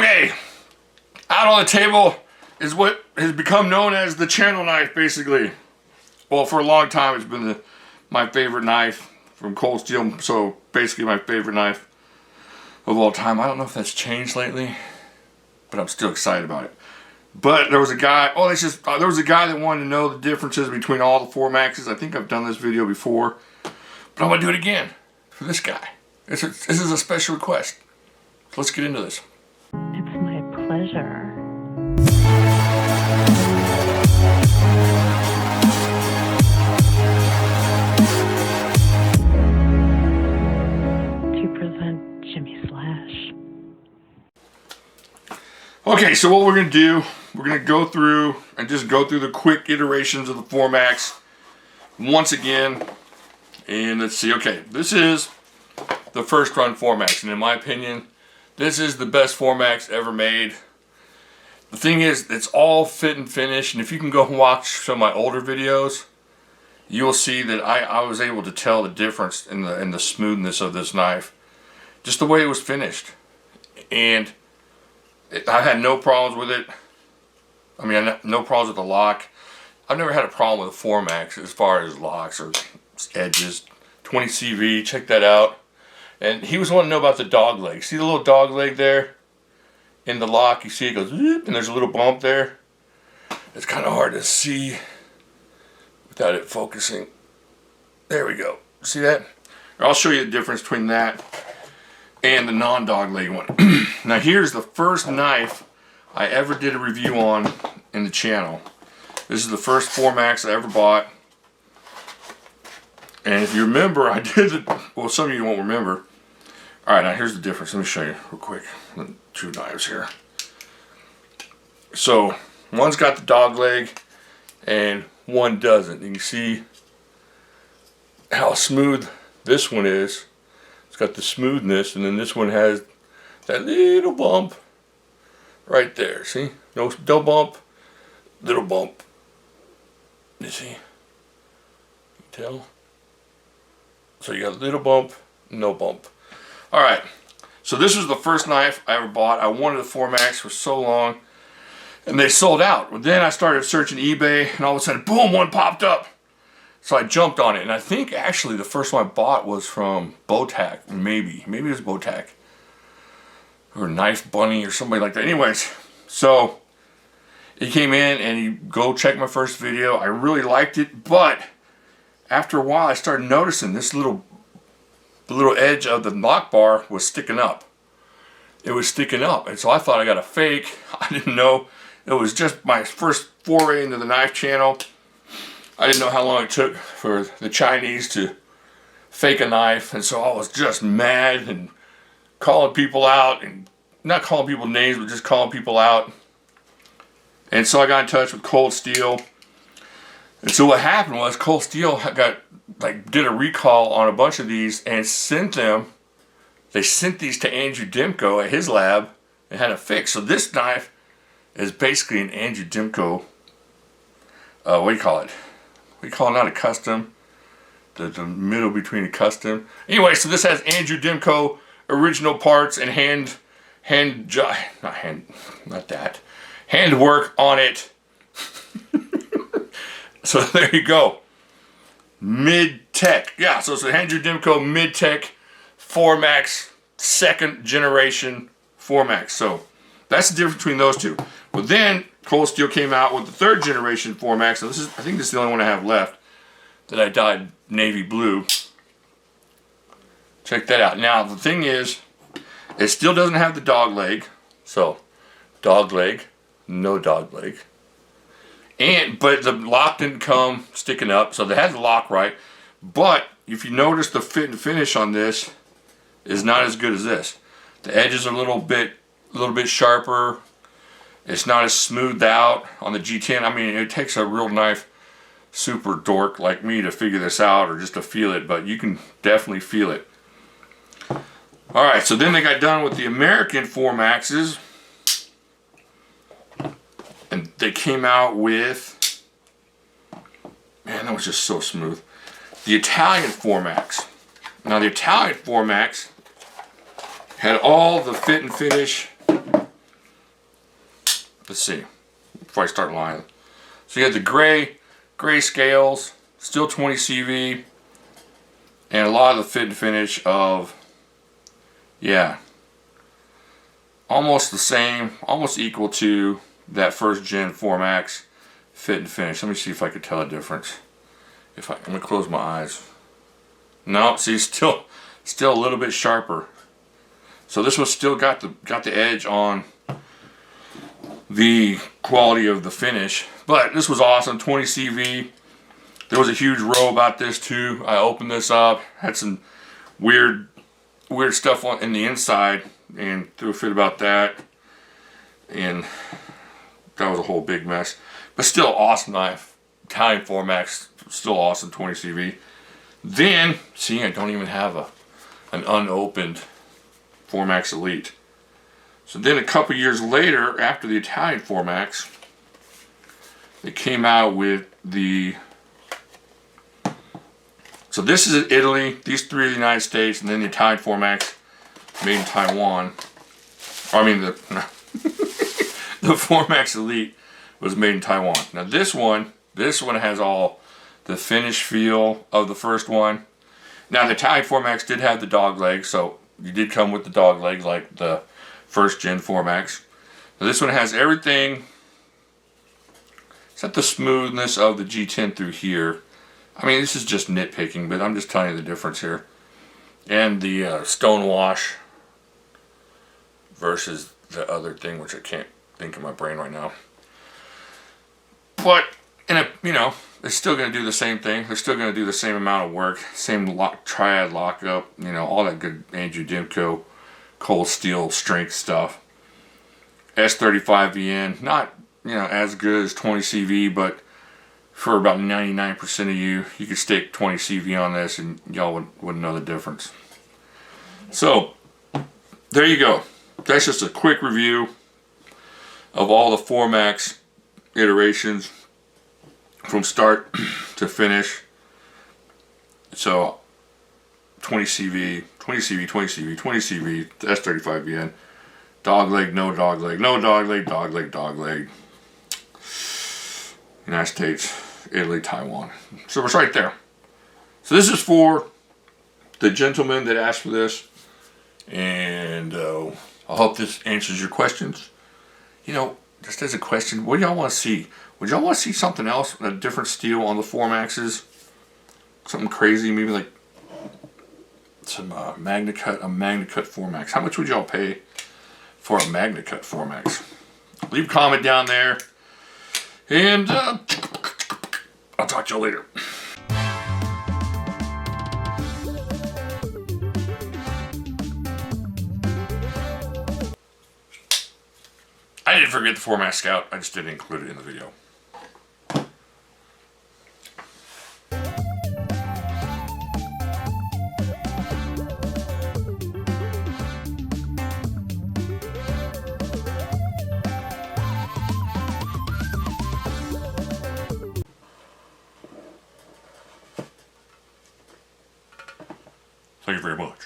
Okay, out on the table is what has become known as the channel knife, basically. Well, for a long time, it's been my favorite knife from Cold Steel, so basically my favorite knife of all time. I don't know if that's changed lately, but I'm still excited about it. But there was a guy, there was a guy that wanted to know the differences between all the 4Maxes. I think I've done this video before, but I'm going to do it again for this guy. This is a special request. So let's get into this. It's my pleasure. To present Jimislash. Okay, so what we're going to do, we're going to go through and just go through the quick iterations of the 4Max once again. And let's see, okay, this is the first run 4Max, and in my opinion, this is the best 4Max ever made. The thing is, it's all fit and finish, and if you can go and watch some of my older videos, you will see that I was able to tell the difference in the smoothness of this knife. Just the way it was finished. And I had no problems with it. I mean, no problems with the lock. I've never had a problem with a 4Max as far as locks or edges. 20 CV, check that out. And he was wanting to know about the dog leg. See the little dog leg there in the lock? You see it goes, and there's a little bump there. It's kind of hard to see without it focusing. There we go. See that? I'll show you the difference between that and the non-dog leg one. Now here's the first knife I ever did a review on in the channel. This is the first 4Max I ever bought. And if you remember, I did it. Well, some of you won't remember. Alright, now here's the difference. Let me show you real quick. Two knives here. So, one's got the dog leg and one doesn't. You can see how smooth this one is. It's got the smoothness, and then this one has that little bump right there. See? No bump, little bump. You see? You can tell? So you got a little bump, no bump. Alright, so this was the first knife I ever bought. I wanted a 4Max for so long, and they sold out. But then I started searching eBay, and all of a sudden, boom, one popped up. So I jumped on it, and I think actually the first one I bought was from Bowtac, maybe it was Bowtac, or Knife Bunny or somebody like that. Anyways, so he came in and he go check my first video. I really liked it, but after a while I started noticing this the little edge of the lock bar was sticking up. It was sticking up, and so I thought I got a fake. I didn't know. It was just my first foray into the knife channel. I didn't know how long it took for the Chinese to fake a knife, and so I was just mad and calling people out, and not calling people names, but just calling people out. And so I got in touch with Cold Steel. And so what happened was Cold Steel did a recall on a bunch of these and sent them. They sent these to Andrew Dimko at his lab and had it fixed. So this knife is basically an Andrew Dimko. What do you call it? We call it not a custom. The middle between a custom. Anyway, so this has Andrew Dimko original parts and handwork on it. So there you go. Mid-Tech. Yeah, so it's an Andrew Dimko Mid-Tech 4Max, second generation 4Max. So that's the difference between those two. But then Cold Steel came out with the third generation 4Max. So I think this is the only one I have left that I dyed navy blue. Check that out. Now the thing is, it still doesn't have the dog leg. So dog leg, no dog leg. But the lock didn't come sticking up, so they had the lock right. But if you notice, the fit and finish on this is not as good as this. The edges are a little bit sharper. It's not as smoothed out on the G10. I mean, it takes a real knife super dork like me to figure this out or just to feel it, but you can definitely feel it. Alright, so then they got done with the American 4Maxes. And they came out with, man, that was just so smooth, the Italian 4Max. Now the Italian 4Max had all the fit and finish let's see, before I start lying. So you have the gray scales, still 20 CV, and a lot of the fit and finish of, yeah, almost the same, almost equal to that first gen 4MAX fit and finish. Let me see if I could tell a difference. I'm gonna close my eyes. No, see, still a little bit sharper. So this one still got the edge on the quality of the finish, but this was awesome. 20 CV. There was a huge row about this too. I opened this up, had some weird stuff in the inside, and threw a fit about that, and that was a whole big mess. But still awesome knife. Italian 4MAX, still awesome. 20 CV. Then, see, I don't even have an unopened 4MAX Elite. So then a couple years later, after the Italian 4MAX, they came out with the, so this is in Italy, these three are the United States, and then the Italian 4MAX made in Taiwan. I mean, the 4MAX Elite was made in Taiwan. Now this one has all the finish feel of the first one. Now the Italian 4MAX did have the dog leg, so you did come with the dog leg like the first gen 4MAX. Now this one has everything except the smoothness of the G10 through here. I mean, this is just nitpicking, but I'm just telling you the difference here. And the stone wash versus the other thing, which I can't think of my brain right now. But you know, they're still going to do the same thing. They're still going to do the same amount of work, same triad lockup, you know, all that good Andrew Dimko cold steel strength stuff. S35VN, not, you know, as good as 20 CV, but for about 99% of you could stick 20 CV on this and y'all wouldn't know the difference. So there you go. That's just a quick review of all the 4MAX iterations from start to finish. So 20 CV, 20 CV, 20 CV, 20 CV, S35VN, dog leg, no dog leg, no dog leg, dog leg, dog leg. United States, Italy, Taiwan. So it's right there. So this is for the gentleman that asked for this, and I hope this answers your questions. You know, just as a question, what do y'all want to see? Would y'all want to see something else, a different steel on the 4MAXs? Something crazy, maybe like some MagnaCut, a MagnaCut 4MAX. How much would y'all pay for a MagnaCut 4MAX? Leave a comment down there, and I'll talk to y'all later. I didn't forget the 4MAX Scout, I just didn't include it in the video. Thank you very much.